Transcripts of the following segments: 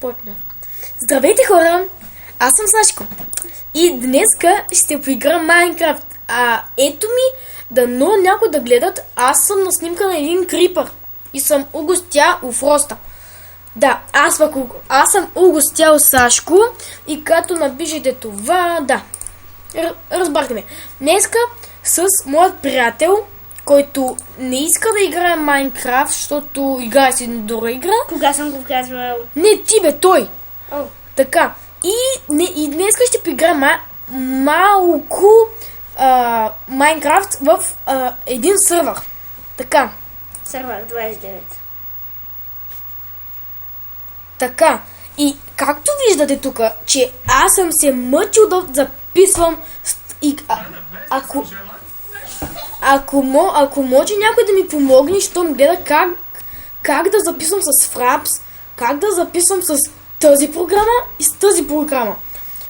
Почна. Здравейте, хора! Аз съм Сашко. И днеска ще поиграм Майнкрафт. Ето ми, дано някой да гледат, аз съм на снимка на един крипър. И съм угостя у Фроста. Да, аз съм угостял Сашко. И като напишете това, да. Разбрахте ме. Днеска с моят приятел, който не иска да играе Майнкрафт, защото играе си друга игра. Кога съм го казвал? Не ти бе, той. О. Така. И днеска ще поиграем малко Майнкрафт в един сървър. Така. Сървър 29. Така. И както виждате тук, че аз съм се мъчил да записвам и ако може някой да ми помогне, щом гледа как да записвам с Fraps, как да записвам с тази програма и с тази програма.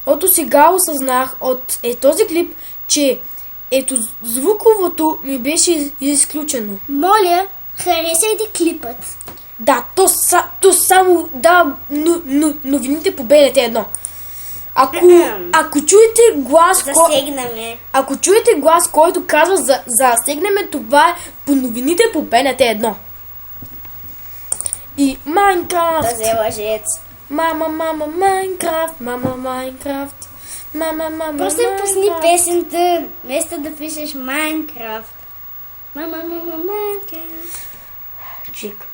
Ото сега осъзнах от този клип, че ето звуковото ми беше изключено. Моля, харесайте клипът. Да, то само да новините по БНТ 1. Ако чуете глас, засегнаме. Ако чуете глас, който казва засегнеме, това е по новините по БНТ 1. И Майнкрафт. Този лъжец. Мама, Майнкрафт, Майнкрафт. Мама. Просто пусни песента, вместо да пишеш Майнкрафт. Мама, Майнкрафт. Чик.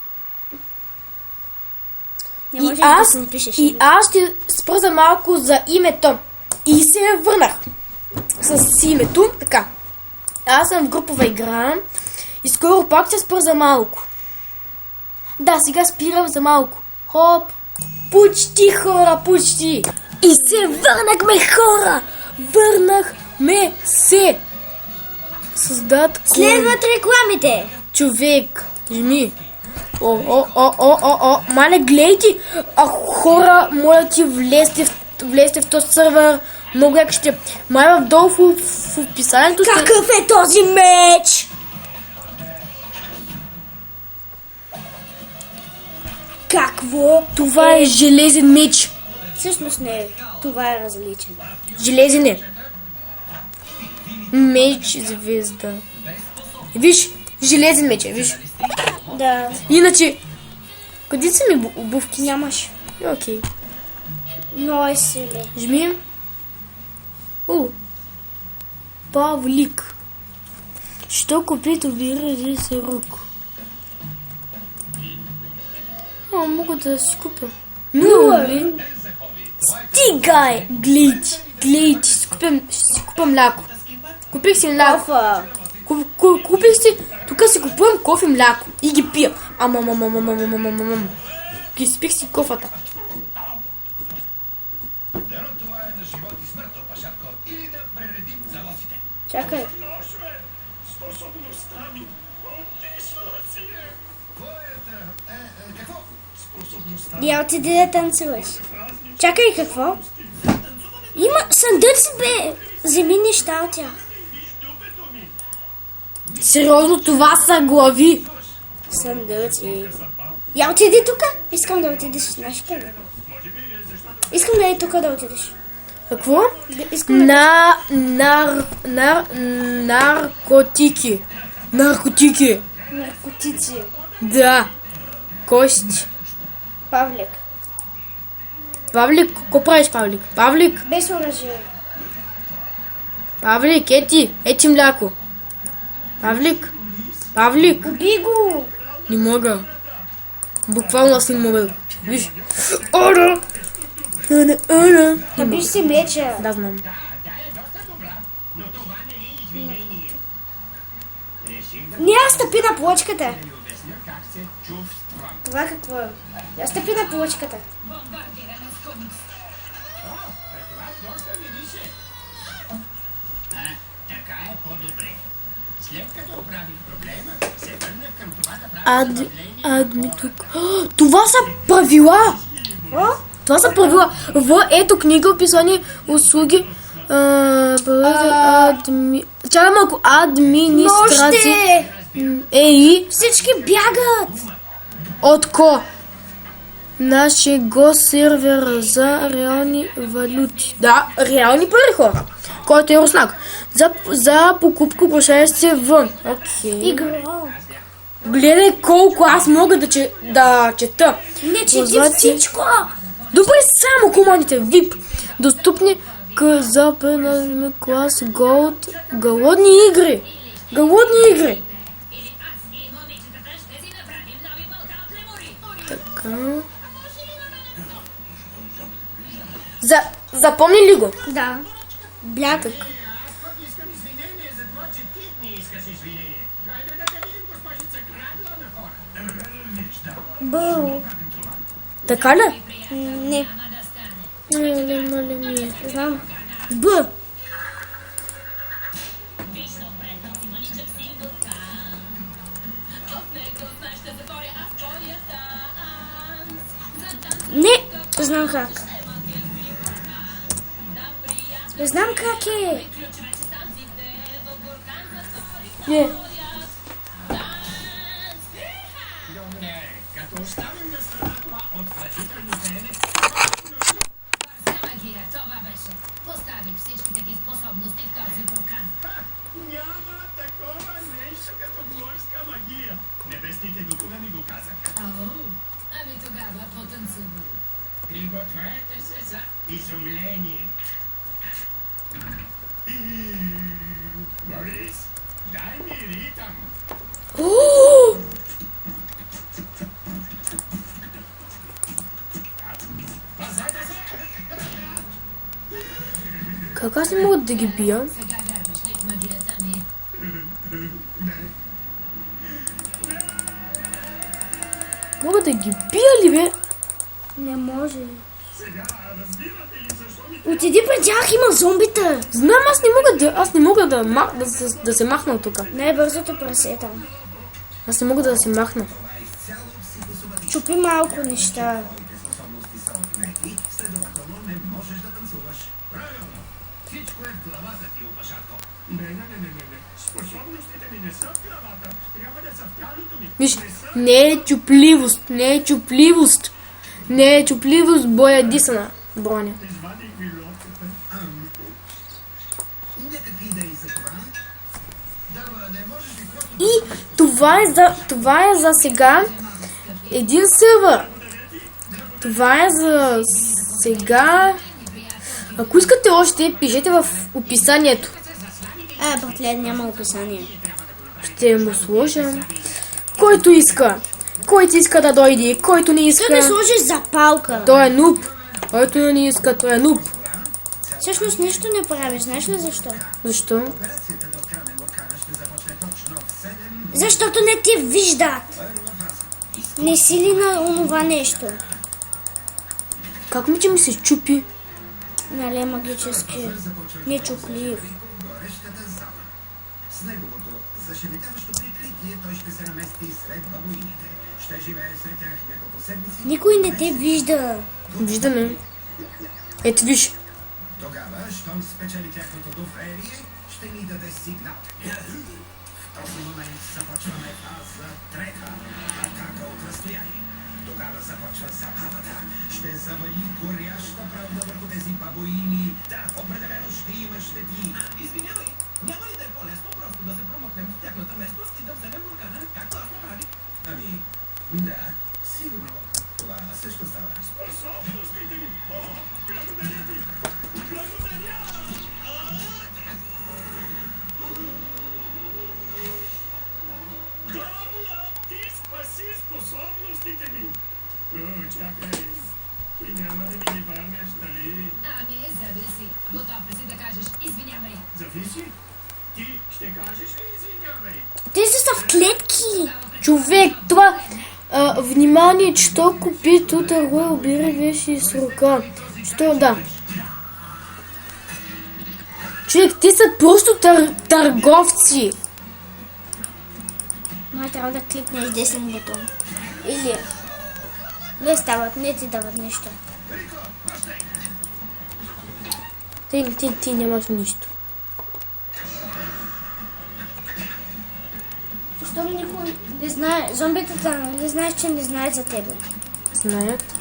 Не може да си напишеш и аз ще спра за малко за името. И се върнах с името. Така. Аз съм в групова игра. И скоро пак ще спра за малко. Да, сега спирам за малко. Хоп. Почти, хора, почти. И се върнахме, хора. Върнахме се. Създат следват рекламите. Човек. Жми. Мале, гледайте. Хора, моля ти, влезте в този сървър. Много як ще. Май вдолу в описанието. Какъв е този меч? Какво? Това е железен меч. Всъщност не, това е различен. Железен е. Меч звезда. Виж, железен меч е, виж. Да. Иначе, къде са ми обувки? Нямаш. Окей. Много е силен. Жми. Павлик. Що купите виражи се рук? Мога да си купя. Ну, стигай! Глейте, ще си купя мляко. Купих си мляко. Купих си, тук си купувам кофе и мляко и ги пия. Ги спих си кофата. Чакай. Я отиди да танцуваш. Чакай, какво? Има съндъци, бе! Вземи неща от тях. Сериозно, това са глави. Съндъци. Я отиди тук. Искам да отидеш с нашите. Искам да е тук да отидеш. Какво? Наркотики. Наркотици. Да. Кость. Павлик, какво правиш, Павлик? Павлик, Без оръжие. Павлик, ети мляко. Павлик. Уби го. Не мога. Буквално аз не мога. Виж. Ора. Набиш си меча. Да, знам. Не, стъпи на плочката. Това какво е? Я стъпи на плочката. Така е по-добре. След като оправих проблема, се върнах към това да правя Адми тук. Това са правила! Това са правила. Ето книга, описание, услуги. Чакай малко. Администрация. Всички бягат. От ко? нашего сервера за реални валути. Да, реални пари, хора. Който е руснак. За покупка обращайся вън. Окей. Игра. Гледай колко аз мога да чета. Не чети Позвати. всичко. Добре, само командите. VIP. Достъпни за клас Gold. Голодни игри. Голодни игри. Така. Запомни ли го? Да. Бляк. Искам извинение за това, че ти не искаш извинение. Хайде да видим госпожица Крадла на хора. Бъл. Така ли? Не. Мале. Знам. Б. Не. Знам как. Знам как е. Не. Добре, като оставим на страна това отвратително пеене, Магия, това беше. Поставих всичките ти способности в този буркан. няма такова нещо като горска магия. Небесните духове ми го казаха. Ау, ами тогава потанцувай. Пригответе се за изумление. Борис, дай ми ритъм. Пазете се! Как аз не мога да ги бия? Сега вярваш ли в магията ми? Мога да ги бия ли, бе? Не може. Сега разбирате ли защо ми Отиди при тях, има зомбита. Знам, аз не мога да се махна от тук. Най-бързото прасе там. Аз не мога да се махна. Чупи малко неща. следователно не можеш да танцуваш? Правилно. Всичко е в главата ти, опашарко. Не. Способностите ми не са в главата. Трябва да са в тялото ми. Виж, не е чупливост. Не е чупливост, боя дисана. Броня. Извадих ви лодката. Някакви идеи за това? Дава, не можеш ли просто... И това е за сега един сервер. Това е за сега. Ако искате още, пишете в описанието. Братле, няма описание. Ще му сложа. Който иска да дойде, който не иска, Тук да сложиш запалка. той е нуб. Който не иска, той е нуб. Всъщност нищо не правиш. Знаеш ли защо? Защо? Защото не ти виждат. Не си ли на онова нещо? Как ми че ми се чупи? Нали магически нечуплив. горещата зала. С неговото зашеметяващо прикритие той ще се намести сред бабуините. Ще живее сред тях няколко седмици. Никой не те вижда. Виждаме. Ето виж. Тогава, щом спечели тяхното доверие, ще ни даде сигнал. В този момент започваме фаза трета. Атака от разстояние. Тогава започва забавата. Ще завали горяща правда върху тези бабуини. Да, определено ще има щети. Извинявай, няма ли да е по-лесно просто да се промъкнем в тяхната местност и да вземем буркана, както аз направих? Ами, да, сигурно. Това също става. Способностите ми! О, благодаря ви! Благодаря! Карла, ти спаси способностите ми! Чакай, ти няма да ми ги върнеш, нали? Ами, зависи. Готов ли си да кажеш извинявай? Зависи. Ти ще кажеш ли извинявай? Те са в клетки. Човек, това... внимание, что купи тут търгуя, убира вещи с рука. Що, да. Човек, те са просто търговци. Май трябва да кликнеш десен бутон. Или... Не стават, не ти дават нищо. Ти нямаш нищо. Щом никой не знае, зомбитата не знаеш, че не знаят за тебе. Знаят.